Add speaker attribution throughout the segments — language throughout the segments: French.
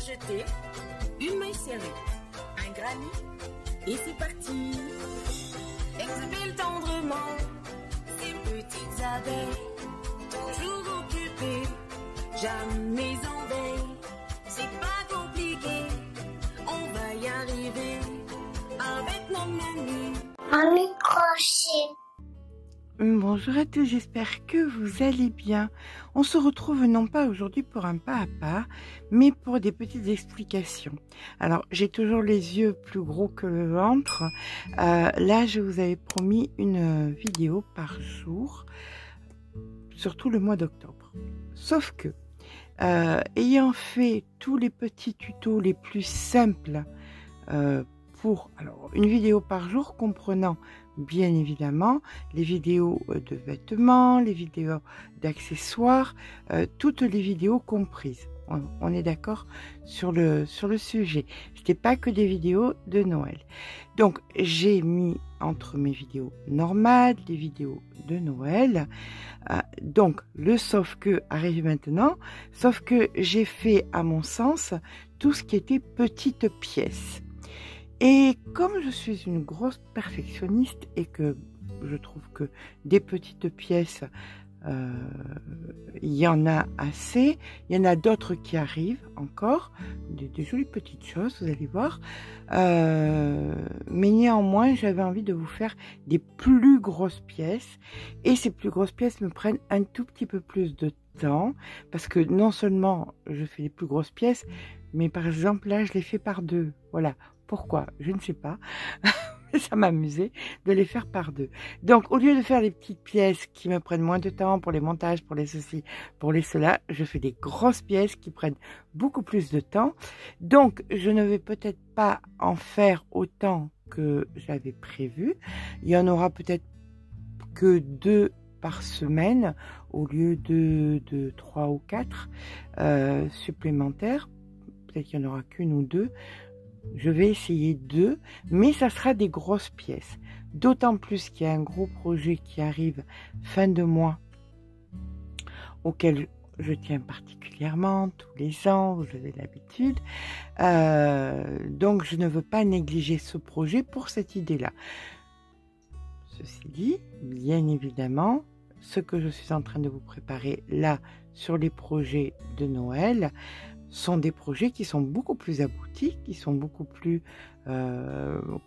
Speaker 1: jeter, une main serrée, un granit, et c'est parti. Exhibile tendrement ces petites abeilles, toujours occupées, jamais en veille. C'est pas compliqué, on va y arriver avec nos menus.
Speaker 2: Un microchip.
Speaker 3: Bonjour à tous, j'espère que vous allez bien. On se retrouve non pas aujourd'hui pour un pas à pas, mais pour des petites explications. Alors, j'ai toujours les yeux plus gros que le ventre. Là, je vous avais promis une vidéo par jour, surtout le mois d'octobre. Sauf que, ayant fait tous les petits tutos les plus simples pour une vidéo par jour comprenant bien évidemment les vidéos de vêtements, les vidéos d'accessoires, toutes les vidéos comprises. On est d'accord sur le sujet. Ce n'était pas que des vidéos de Noël. Donc j'ai mis entre mes vidéos normales des vidéos de Noël. Donc le sauf que arrive maintenant, sauf que j'ai fait à mon sens tout ce qui était petites pièces. Et comme je suis une grosse perfectionniste et que je trouve que des petites pièces, il y en a assez, il y en a d'autres qui arrivent encore, des jolies petites choses, vous allez voir. Mais néanmoins, j'avais envie de vous faire des plus grosses pièces. Et ces plus grosses pièces me prennent un tout petit peu plus de temps. Parce que non seulement je fais les plus grosses pièces, mais par exemple là, je les fais par deux. Voilà. Pourquoi? Je ne sais pas. Ça m'amusait de les faire par deux. Donc, au lieu de faire des petites pièces qui me prennent moins de temps pour les montages, pour les ceci, pour les cela, je fais des grosses pièces qui prennent beaucoup plus de temps. Donc, je ne vais peut-être pas en faire autant que j'avais prévu. Il y en aura peut-être que 2 par semaine au lieu de 3 ou 4 supplémentaires. Peut-être qu'il n'y en aura qu'une ou 2. Je vais essayer 2, mais ça sera des grosses pièces. D'autant plus qu'il y a un gros projet qui arrive fin de mois, auquel je tiens particulièrement tous les ans, vous avez l'habitude. Donc je ne veux pas négliger ce projet pour cette idée-là. Ceci dit, bien évidemment, ce que je suis en train de vous préparer là sur les projets de Noël, sont des projets qui sont beaucoup plus aboutis, qui sont beaucoup plus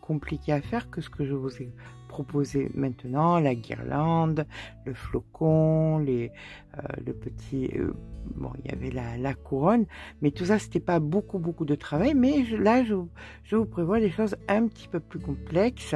Speaker 3: compliqués à faire que ce que je vous ai proposé maintenant, la guirlande, le flocon, le petit... bon, il y avait la couronne, mais tout ça, c'était pas beaucoup de travail, mais là, je vous prévois des choses un petit peu plus complexes.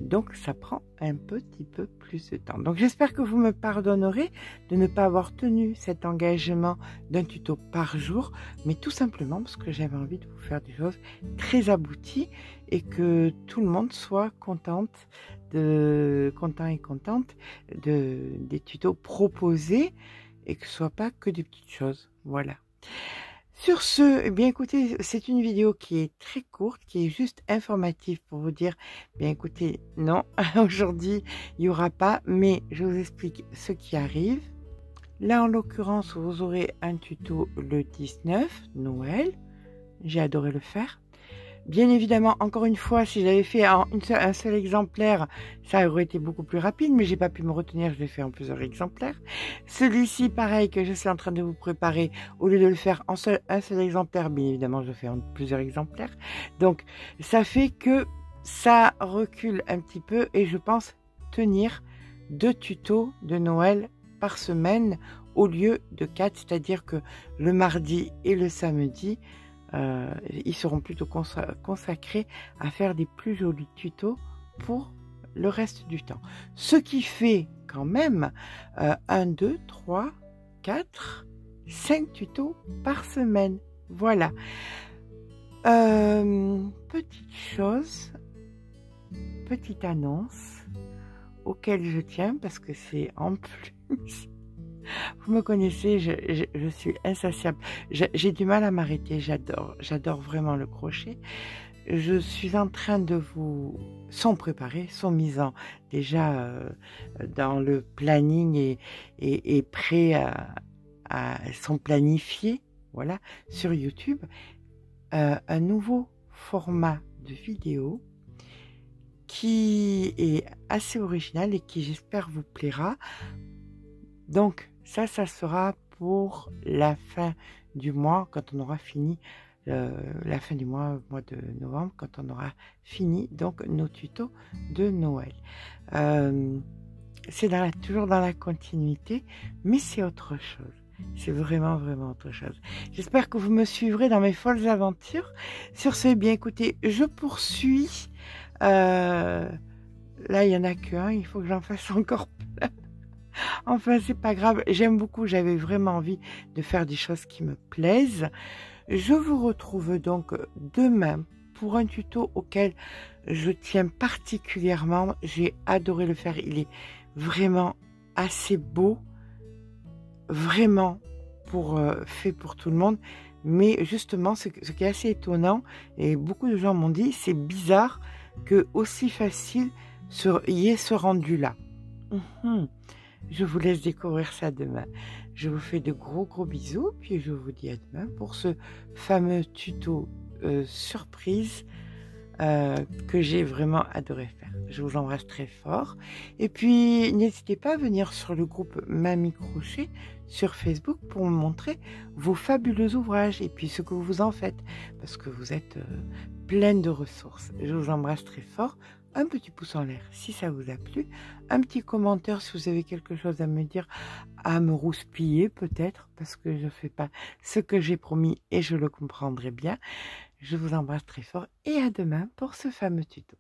Speaker 3: Donc ça prend un petit peu plus de temps. Donc j'espère que vous me pardonnerez de ne pas avoir tenu cet engagement d'un tuto par jour, mais tout simplement parce que j'avais envie de vous faire des choses très abouties et que tout le monde soit content et contente des tutos proposés et que ce soit pas que des petites choses. Voilà. Sur ce, eh bien écoutez, c'est une vidéo qui est très courte, qui est juste informative pour vous dire, bien écoutez, non, aujourd'hui, il n'y aura pas, mais je vous explique ce qui arrive. Là, en l'occurrence, vous aurez un tuto le 19, Noël. J'ai adoré le faire. Bien évidemment, encore une fois, si j'avais fait un seul exemplaire, ça aurait été beaucoup plus rapide, mais j'ai pas pu me retenir, je l'ai fait en plusieurs exemplaires. Celui-ci, pareil, que je suis en train de vous préparer, au lieu de le faire en un seul exemplaire, bien évidemment, je le fais en plusieurs exemplaires. Donc, ça fait que ça recule un petit peu et je pense tenir 2 tutos de Noël par semaine au lieu de 4, c'est-à-dire que le mardi et le samedi, ils seront plutôt consacrés à faire des plus jolis tutos pour le reste du temps. Ce qui fait quand même 1, 2, 3, 4, 5 tutos par semaine. Voilà. Petite chose, petite annonce auquel je tiens parce que c'est en plus... Vous me connaissez, je suis insatiable. J'ai du mal à m'arrêter, j'adore vraiment le crochet. Je suis en train de vous... sont préparés, sont mis déjà dans le planning et prêts sont planifiés. voilà, sur YouTube, un nouveau format de vidéo qui est assez original et qui j'espère vous plaira. Donc ça sera pour la fin du mois, quand on aura fini la fin du mois de novembre, quand on aura fini donc nos tutos de Noël. C'est toujours dans la continuité, mais c'est autre chose. C'est vraiment, vraiment autre chose. J'espère que vous me suivrez dans mes folles aventures. Sur ce, bien écoutez, je poursuis. Là, il n'y en a qu'un, il faut que j'en fasse encore plein. Enfin, c'est pas grave, j'aime beaucoup, j'avais vraiment envie de faire des choses qui me plaisent. Je vous retrouve donc demain pour un tuto auquel je tiens particulièrement. J'ai adoré le faire, il est vraiment assez beau, vraiment fait pour tout le monde. Mais justement, ce qui est assez étonnant, et beaucoup de gens m'ont dit, c'est bizarre que aussi facile y ait ce rendu-là. Je vous laisse découvrir ça demain. Je vous fais de gros bisous, puis je vous dis à demain pour ce fameux tuto surprise que j'ai vraiment adoré faire. Je vous embrasse très fort. Et puis, n'hésitez pas à venir sur le groupe Mamie Crochet sur Facebook pour me montrer vos fabuleux ouvrages et puis ce que vous en faites, parce que vous êtes pleine de ressources. Je vous embrasse très fort. Un petit pouce en l'air si ça vous a plu, un petit commentaire si vous avez quelque chose à me dire, à me rouspiller peut-être, parce que je ne fais pas ce que j'ai promis et je le comprendrai bien. Je vous embrasse très fort et à demain pour ce fameux tuto.